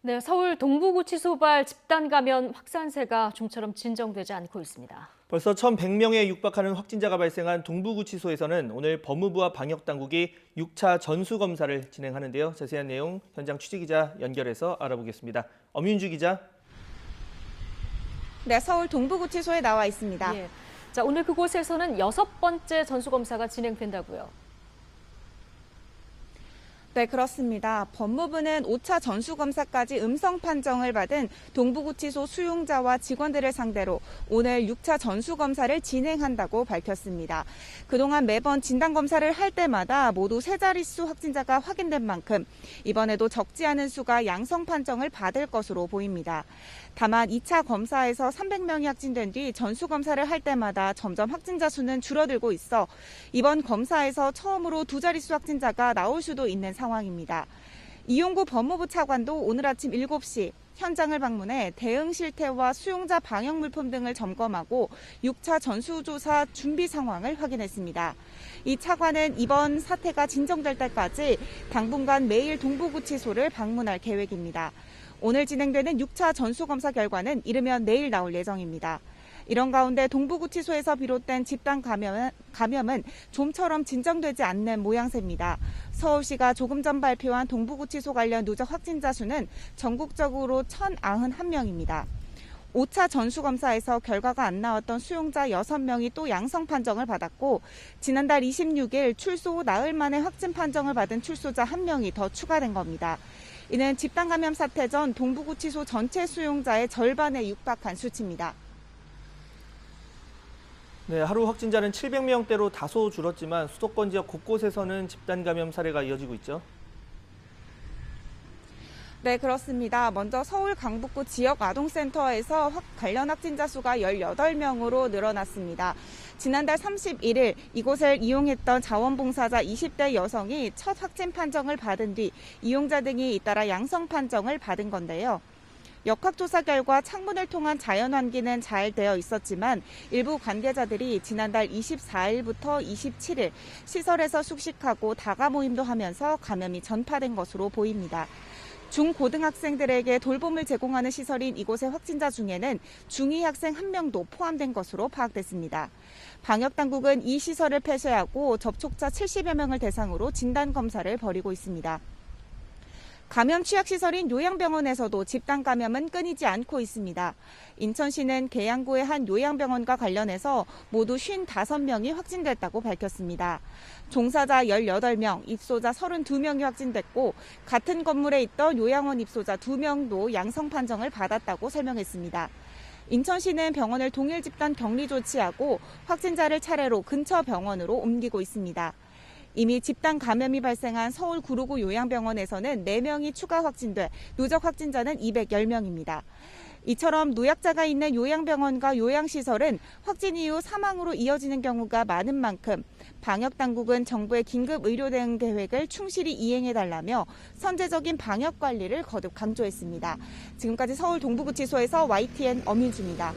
네, 서울 동부구치소발 집단 감염 확산세가 좀처럼 진정되지 않고 있습니다. 벌써 1,100명에 육박하는 확진자가 발생한 동부구치소에서는 오늘 법무부와 방역당국이 6차 전수검사를 진행하는데요. 자세한 내용 현장 취재기자 연결해서 알아보겠습니다. 엄윤주 기자. 네, 서울 동부구치소에 나와 있습니다. 예. 자, 오늘 그곳에서는 6번째 전수검사가 진행된다고요. 네, 그렇습니다. 법무부는 5차 전수검사까지 음성 판정을 받은 동부구치소 수용자와 직원들을 상대로 오늘 6차 전수검사를 진행한다고 밝혔습니다. 그동안 매번 진단검사를 할 때마다 모두 세 자릿수 확진자가 확인된 만큼 이번에도 적지 않은 수가 양성 판정을 받을 것으로 보입니다. 다만 2차 검사에서 300명이 확진된 뒤 전수검사를 할 때마다 점점 확진자 수는 줄어들고 있어 이번 검사에서 처음으로 두 자릿수 확진자가 나올 수도 있는 상황입니다. 이용구 법무부 차관도 오늘 아침 7시 현장을 방문해 대응 실태와 수용자 방역 물품 등을 점검하고 6차 전수조사 준비 상황을 확인했습니다. 이 차관은 이번 사태가 진정될 때까지 당분간 매일 동부구치소를 방문할 계획입니다. 오늘 진행되는 6차 전수검사 결과는 이르면 내일 나올 예정입니다. 이런 가운데 동부구치소에서 비롯된 집단 감염은 좀처럼 진정되지 않는 모양새입니다. 서울시가 조금 전 발표한 동부구치소 관련 누적 확진자 수는 전국적으로 1,091명입니다. 5차 전수검사에서 결과가 안 나왔던 수용자 6명이 또 양성 판정을 받았고 지난달 26일 출소 후 나흘 만에 확진 판정을 받은 출소자 1명이 더 추가된 겁니다. 이는 집단 감염 사태 전 동부구치소 전체 수용자의 절반에 육박한 수치입니다. 네, 하루 확진자는 700명대로 다소 줄었지만 수도권 지역 곳곳에서는 집단 감염 사례가 이어지고 있죠. 네, 그렇습니다. 먼저 서울 강북구 지역 아동센터에서 관련 확진자 수가 18명으로 늘어났습니다. 지난달 31일 이곳을 이용했던 자원봉사자 20대 여성이 첫 확진 판정을 받은 뒤 이용자 등이 잇따라 양성 판정을 받은 건데요. 역학조사 결과 창문을 통한 자연환기는 잘 되어 있었지만 일부 관계자들이 지난달 24일부터 27일 시설에서 숙식하고 다가 모임도 하면서 감염이 전파된 것으로 보입니다. 중고등학생들에게 돌봄을 제공하는 시설인 이곳의 확진자 중에는 중2 학생 1명도 포함된 것으로 파악됐습니다. 방역당국은 이 시설을 폐쇄하고 접촉자 70여 명을 대상으로 진단검사를 벌이고 있습니다. 감염 취약시설인 요양병원에서도 집단 감염은 끊이지 않고 있습니다. 인천시는 계양구의 한 요양병원과 관련해서 모두 55명이 확진됐다고 밝혔습니다. 종사자 18명, 입소자 32명이 확진됐고 같은 건물에 있던 요양원 입소자 2명도 양성 판정을 받았다고 설명했습니다. 인천시는 병원을 동일 집단 격리 조치하고 확진자를 차례로 근처 병원으로 옮기고 있습니다. 이미 집단 감염이 발생한 서울 구로구 요양병원에서는 4명이 추가 확진돼 누적 확진자는 210명입니다. 이처럼 노약자가 있는 요양병원과 요양시설은 확진 이후 사망으로 이어지는 경우가 많은 만큼 방역당국은 정부의 긴급 의료 대응 계획을 충실히 이행해달라며 선제적인 방역 관리를 거듭 강조했습니다. 지금까지 서울 동부구치소에서 YTN 엄윤주입니다.